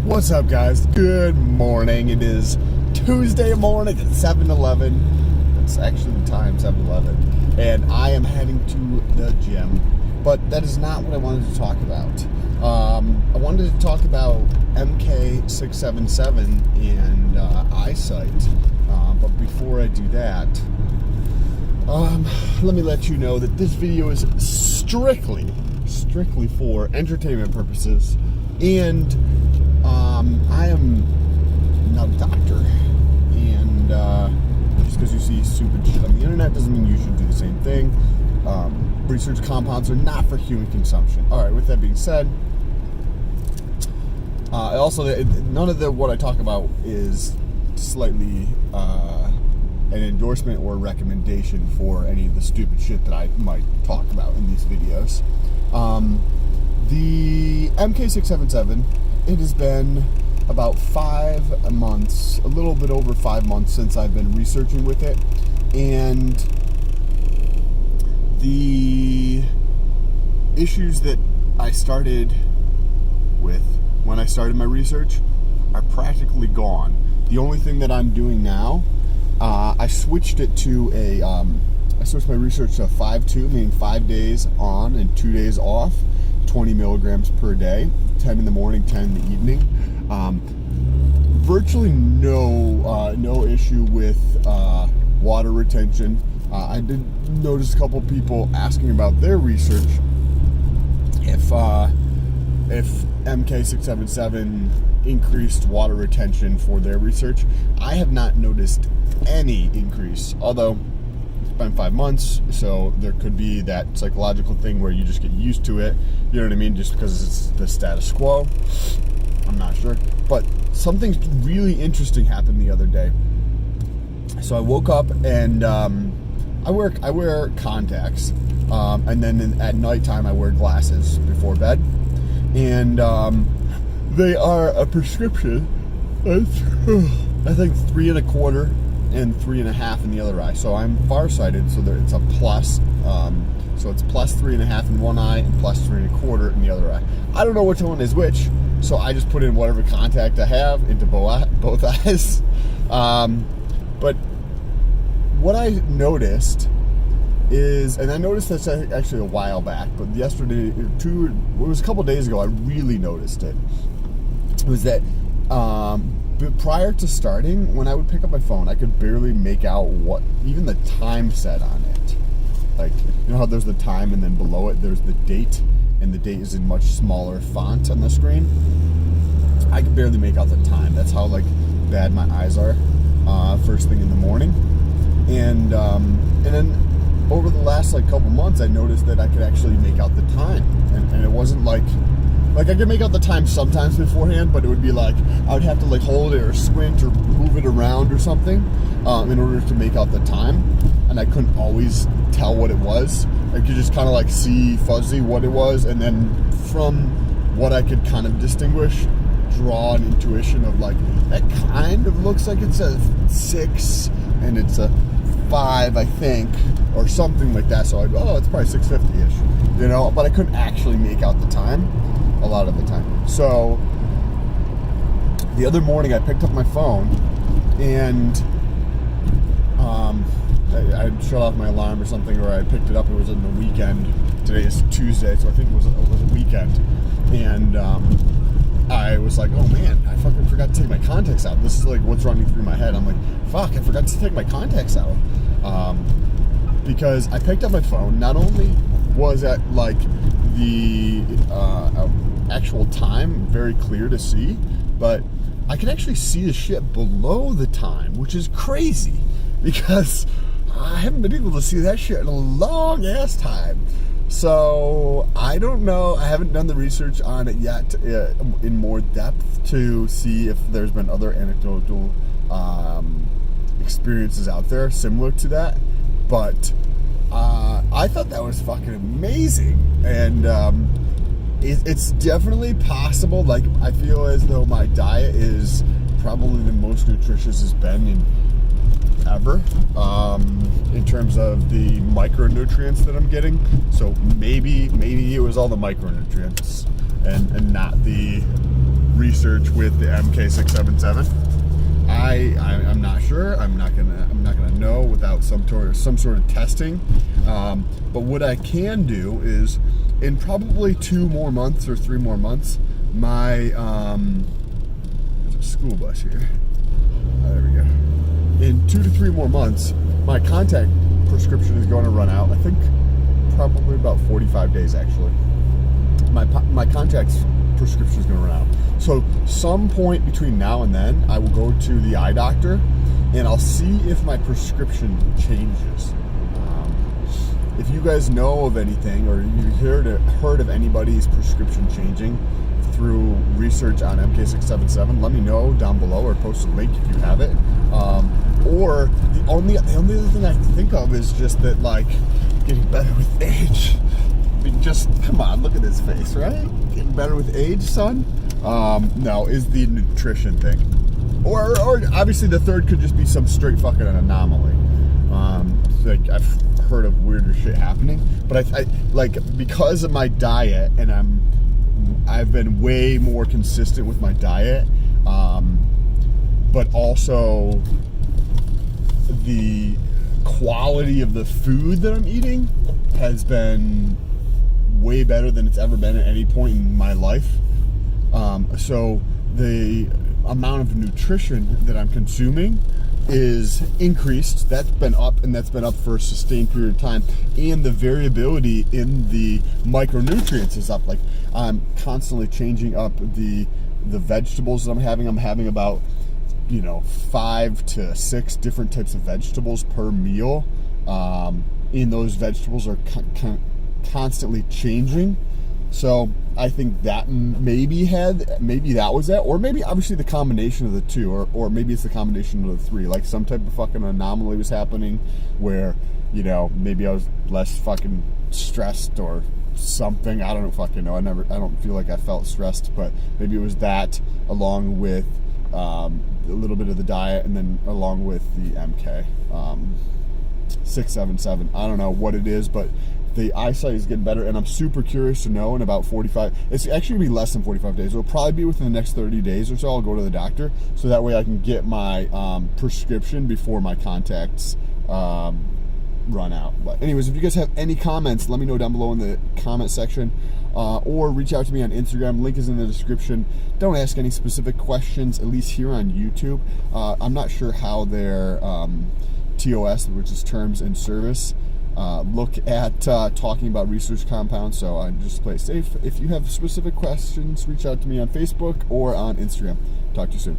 What's up, guys? Good morning. It is Tuesday morning at 7-Eleven. It's actually the time, 7-Eleven. And I am heading to the gym. But that is not what I wanted to talk about. I wanted to talk about Mk-677 and eyesight. But before I do that, let me let you know that this video is strictly for entertainment purposes. And I am not a doctor, and just because you see stupid shit on the internet doesn't mean you should do the same thing. Research compounds are not for human consumption. All right, with that being said, also none of what I talk about is slightly an endorsement or recommendation for any of the stupid shit that I might talk about in these videos. The Mk-677, it has been about 5 months, a little bit over 5 months since I've been researching with it, and the issues that I started with when I started my research are practically gone. The only thing that I'm doing now, I switched it to I switched my research to 5-2, meaning 5 days on and 2 days off, 20 milligrams per day, 10 in the morning, 10 in the evening. Virtually no issue with water retention. I did notice a couple people asking about their research if Mk-677 increased water retention for their research. I have not noticed any increase, although it's been 5 months, so there could be that psychological thing where you just get used to it, you know what I mean, just because it's the status quo. I'm not sure, but something really interesting happened the other day. So I woke up and I wear contacts, and then at nighttime I wear glasses before bed, and they are a prescription. I think 3 1/4 and 3 1/2 in the other eye. So I'm farsighted, so it's a plus. So it's plus 3 1/2 in one eye and plus 3 1/4 in the other eye. I don't know which one is which, so I just put in whatever contact I have into both eyes. But what I noticed is, and I noticed this actually a while back, but yesterday, it was a couple days ago, I really noticed it, was that prior to starting, when I would pick up my phone, I could barely make out even the time set on it. Like, you know how there's the time and then below it there's the date, and the date is in much smaller font on the screen? I could barely make out the time. That's how bad my eyes are first thing in the morning. And then over the last couple months, I noticed that I could actually make out the time, and it wasn't like I could make out the time sometimes beforehand, but it would be I would have to hold it or squint or move it around or something in order to make out the time, and I couldn't always tell what it was. I could just kind of see fuzzy what it was, and then from what I could kind of distinguish, draw an intuition of that kind of looks like it's a 6 and it's a 5, I think, or something like that. So I'd go, oh, it's probably 6:50-ish, but I couldn't actually make out the time a lot of the time. So the other morning I picked up my phone and I shut off my alarm or something, or I picked it up. It was on the weekend. Today is Tuesday, so I think it was a weekend. And I was like, oh man, I fucking forgot to take my contacts out. This is what's running through my head. I'm like, fuck, I forgot to take my contacts out. Because I picked up my phone. Not only was at the actual time very clear to see, but I can actually see the shit below the time, which is crazy because I haven't been able to see that shit in a long ass time. So I don't know. I haven't done the research on it yet in more depth to see if there's been other anecdotal experiences out there similar to that. But I thought that was fucking amazing, and it's definitely possible. I feel as though my diet is probably the most nutritious it's been ever, in terms of the micronutrients that I'm getting. So maybe it was all the micronutrients and not the research research with the Mk-677. I'm not sure. I'm not gonna know without some sort of testing. But what I can do is, in probably 2 more months or 3 more months, my there's a school bus here. There we go. In 2 to 3 more months, my contact prescription is going to run out. I think probably about 45 days actually. My contacts prescription is going to run out. So some point between now and then, I will go to the eye doctor and I'll see if my prescription changes. If you guys know of anything, or you heard of anybody's prescription changing through research on Mk-677, let me know down below, or post a link if you have it. Or the only other thing I can think of is just that, like, getting better with age. I mean, just come on, look at his face, right? Getting better with age, son. No, is the nutrition thing, or obviously the third could just be some straight fucking anomaly. Like, I've heard of weirder shit happening, but I like, because of my diet, and I've been way more consistent with my diet, but also the quality of the food that I'm eating has been way better than it's ever been at any point in my life. So the amount of nutrition that I'm consuming is increased. That's been up, and that's been up for a sustained period of time. And the variability in the micronutrients is up. Like, I'm constantly changing up the vegetables that I'm having. I'm having about 5 to 6 different types of vegetables per meal. And those vegetables are constantly changing. So I think that maybe that was that, or maybe obviously the combination of the two, or maybe it's the combination of the three. Like, some type of fucking anomaly was happening where, maybe I was less fucking stressed or something. I don't fucking know. I don't feel like I felt stressed, but maybe it was that, along with a little bit of the diet, and then along with the Mk-677. I don't know what it is, but the eyesight is getting better, and I'm super curious to know in about 45, it's actually going to be less than 45 days. It'll probably be within the next 30 days or so. I'll go to the doctor, so that way I can get my prescription before my contacts run out. But anyways, if you guys have any comments, let me know down below in the comment section, or reach out to me on Instagram. Link is in the description. Don't ask any specific questions, at least here on YouTube. I'm not sure how their TOS, which is terms and service, look at talking about research compounds, so just play safe. If you have specific questions, reach out to me on Facebook or on Instagram. Talk to you soon.